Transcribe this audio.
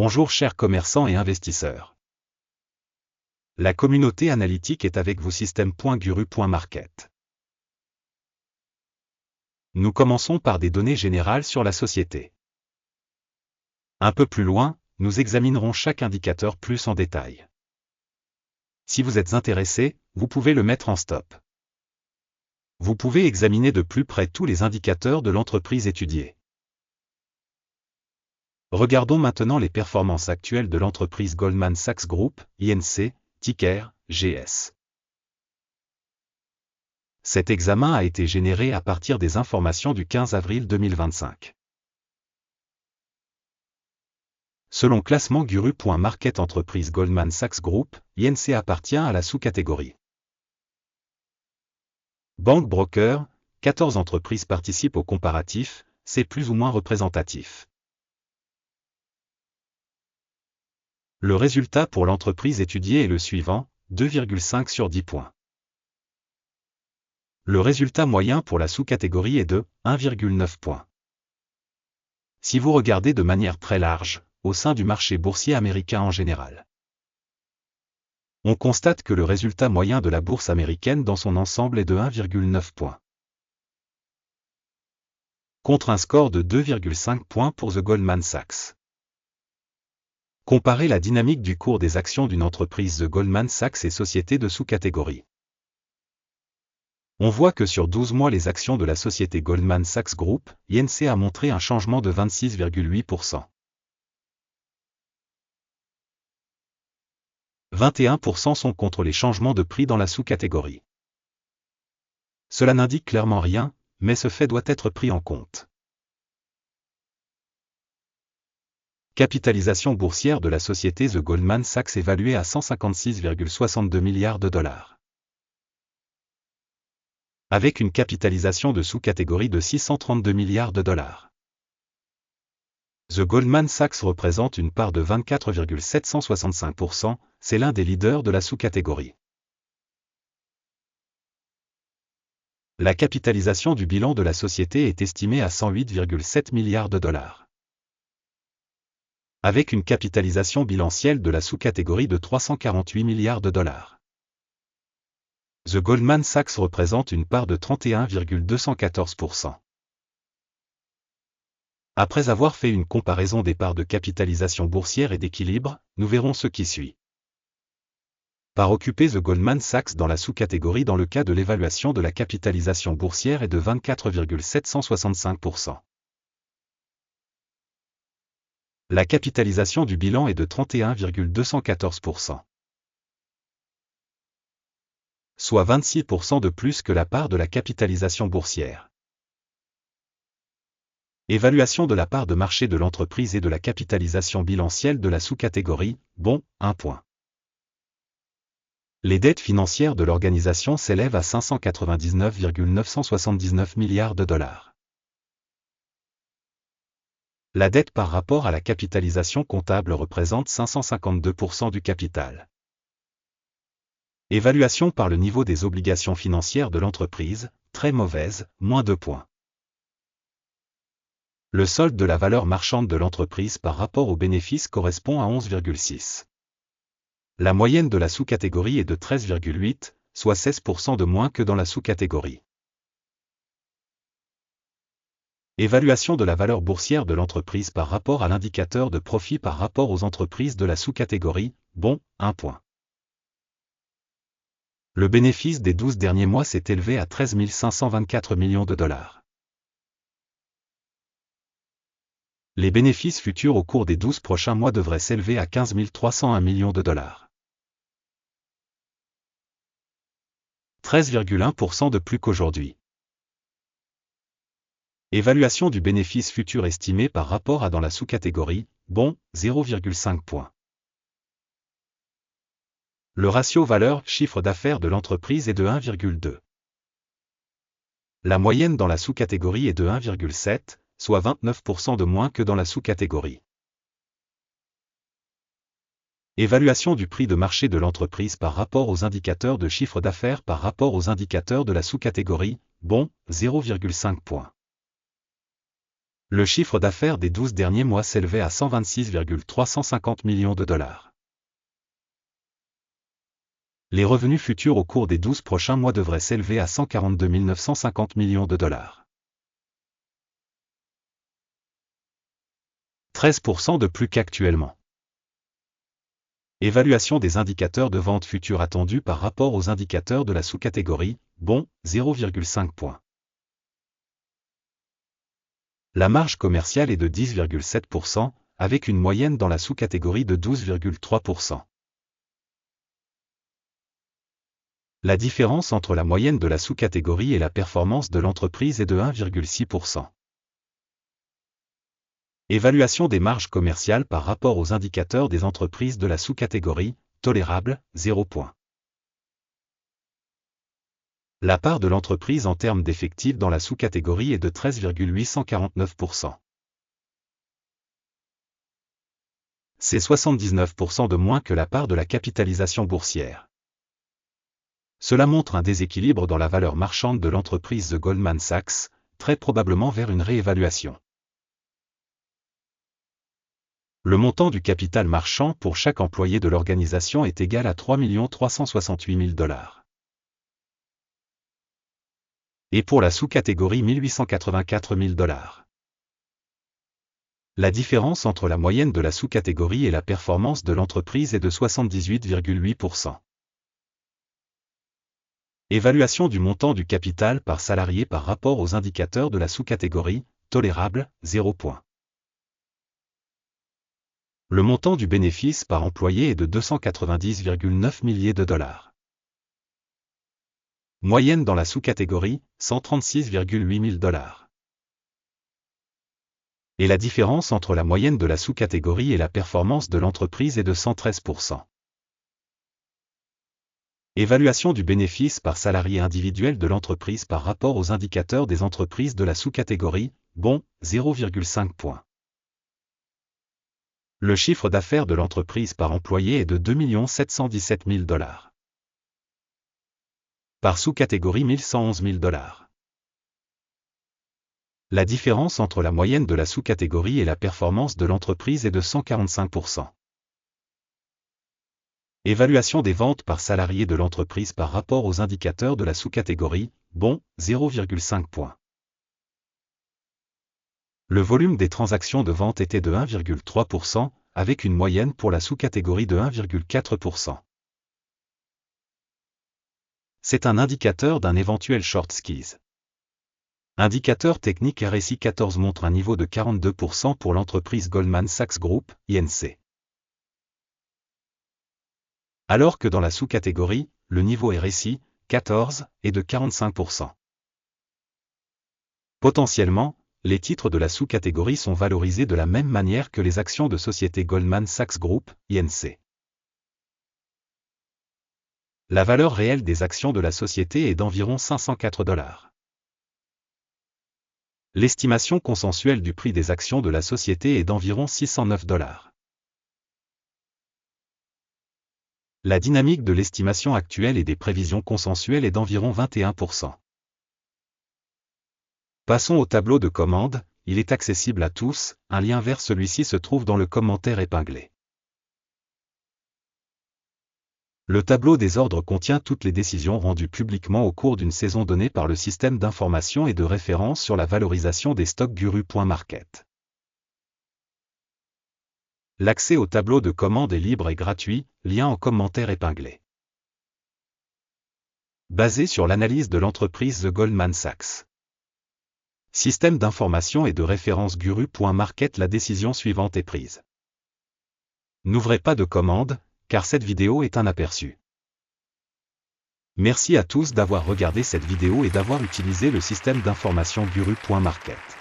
Bonjour chers commerçants et investisseurs. La communauté analytique est avec vous système.guru.market. Nous commençons par des données générales sur la société. Un peu plus loin, nous examinerons chaque indicateur plus en détail. Si vous êtes intéressé, vous pouvez le mettre en stop. Vous pouvez examiner de plus près tous les indicateurs de l'entreprise étudiée. Regardons maintenant les performances actuelles de l'entreprise Goldman Sachs Group, INC, ticker, GS. Cet examen a été généré à partir des informations du 15 avril 2025. Selon classement Guru.market entreprise Goldman Sachs Group, INC appartient à la sous-catégorie Banque Broker, 14 entreprises participent au comparatif, c'est plus ou moins représentatif. Le résultat pour l'entreprise étudiée est le suivant, 2,5 sur 10 points. Le résultat moyen pour la sous-catégorie est de 1,9 points. Si vous regardez de manière très large, au sein du marché boursier américain en général, on constate que le résultat moyen de la bourse américaine dans son ensemble est de 1,9 points. Contre un score de 2,5 points pour The Goldman Sachs. Comparez la dynamique du cours des actions d'une entreprise The Goldman Sachs et sociétés de sous-catégorie. On voit que sur 12 mois les actions de la société Goldman Sachs Group, INC a montré un changement de 26,8%. 21% sont contre les changements de prix dans la sous-catégorie. Cela n'indique clairement rien, mais ce fait doit être pris en compte. Capitalisation boursière de la société The Goldman Sachs évaluée à 156,62 milliards de dollars. Avec une capitalisation de sous-catégorie de 632 milliards de dollars. The Goldman Sachs représente une part de 24,765%, c'est l'un des leaders de la sous-catégorie. La capitalisation du bilan de la société est estimée à 108,7 milliards de dollars. Avec une capitalisation bilancielle de la sous-catégorie de 348 milliards de dollars. The Goldman Sachs représente une part de 31,214%. Après avoir fait une comparaison des parts de capitalisation boursière et d'équilibre, nous verrons ce qui suit. Part occupée The Goldman Sachs dans la sous-catégorie dans le cas de l'évaluation de la capitalisation boursière est de 24,765%. La capitalisation du bilan est de 31,214%. Soit 26% de plus que la part de la capitalisation boursière. Évaluation de la part de marché de l'entreprise et de la capitalisation bilancielle de la sous-catégorie, bon, 1 point. Les dettes financières de l'organisation s'élèvent à 599,979 milliards de dollars. La dette par rapport à la capitalisation comptable représente 552% du capital. Évaluation par le niveau des obligations financières de l'entreprise, très mauvaise, moins 2 points. Le solde de la valeur marchande de l'entreprise par rapport aux bénéfices correspond à 11,6. La moyenne de la sous-catégorie est de 13,8, soit 16% de moins que dans la sous-catégorie. Évaluation de la valeur boursière de l'entreprise par rapport à l'indicateur de profit par rapport aux entreprises de la sous-catégorie, bon, 1 point. Le bénéfice des 12 derniers mois s'est élevé à 13 524 millions de dollars. Les bénéfices futurs au cours des 12 prochains mois devraient s'élever à 15 301 millions de dollars. 13,1% de plus qu'aujourd'hui. Évaluation du bénéfice futur estimé par rapport à dans la sous-catégorie, bon, 0,5 points. Le ratio valeur-chiffre d'affaires de l'entreprise est de 1,2. La moyenne dans la sous-catégorie est de 1,7, soit 29% de moins que dans la sous-catégorie. Évaluation du prix de marché de l'entreprise par rapport aux indicateurs de chiffre d'affaires par rapport aux indicateurs de la sous-catégorie, bon, 0,5 points. Le chiffre d'affaires des 12 derniers mois s'élevait à 126,350 millions de dollars. Les revenus futurs au cours des 12 prochains mois devraient s'élever à 142 950 millions de dollars. 13% de plus qu'actuellement. Évaluation des indicateurs de vente futurs attendus par rapport aux indicateurs de la sous-catégorie, bon, 0,5 points. La marge commerciale est de 10,7%, avec une moyenne dans la sous-catégorie de 12,3%. La différence entre la moyenne de la sous-catégorie et la performance de l'entreprise est de 1,6%. Évaluation des marges commerciales par rapport aux indicateurs des entreprises de la sous-catégorie, tolérable, 0 points. La part de l'entreprise en termes d'effectifs dans la sous-catégorie est de 13,849%. C'est 79% de moins que la part de la capitalisation boursière. Cela montre un déséquilibre dans la valeur marchande de l'entreprise The Goldman Sachs, très probablement vers une réévaluation. Le montant du capital marchand pour chaque employé de l'organisation est égal à 3 368 000 dollars. Et pour la sous-catégorie 1884 000 dollars. La différence entre la moyenne de la sous-catégorie et la performance de l'entreprise est de 78,8%. Évaluation du montant du capital par salarié par rapport aux indicateurs de la sous-catégorie, tolérable, 0 points. Le montant du bénéfice par employé est de 290,9 milliers de dollars. Moyenne dans la sous-catégorie, 136,8 000 dollars. Et la différence entre la moyenne de la sous-catégorie et la performance de l'entreprise est de 113%. Évaluation du bénéfice par salarié individuel de l'entreprise par rapport aux indicateurs des entreprises de la sous-catégorie, bon, 0,5 points. Le chiffre d'affaires de l'entreprise par employé est de 2 717 000 dollars. Par sous-catégorie 1111 000 dollars. La différence entre la moyenne de la sous-catégorie et la performance de l'entreprise est de 145%. Évaluation des ventes par salarié de l'entreprise par rapport aux indicateurs de la sous-catégorie, bon, 0,5 points. Le volume des transactions de vente était de 1,3%, avec une moyenne pour la sous-catégorie de 1,4%. C'est un indicateur d'un éventuel short squeeze. Indicateur technique RSI 14 montre un niveau de 42% pour l'entreprise Goldman Sachs Group, INC. Alors que dans la sous-catégorie, le niveau RSI, 14, est de 45%. Potentiellement, les titres de la sous-catégorie sont valorisés de la même manière que les actions de société Goldman Sachs Group, INC. La valeur réelle des actions de la société est d'environ 504 dollars. L'estimation consensuelle du prix des actions de la société est d'environ 609 dollars. La dynamique de l'estimation actuelle et des prévisions consensuelles est d'environ 21%. Passons au tableau de commande, il est accessible à tous, un lien vers celui-ci se trouve dans le commentaire épinglé. Le tableau des ordres contient toutes les décisions rendues publiquement au cours d'une saison donnée par le système d'information et de référence sur la valorisation des stocks Guru.market. L'accès au tableau de commande est libre et gratuit, lien en commentaire épinglé. Basé sur l'analyse de l'entreprise The Goldman Sachs. Système d'information et de référence Guru.market, la décision suivante est prise. N'ouvrez pas de commande, car cette vidéo est un aperçu. Merci à tous d'avoir regardé cette vidéo et d'avoir utilisé le système d'information Guru.market.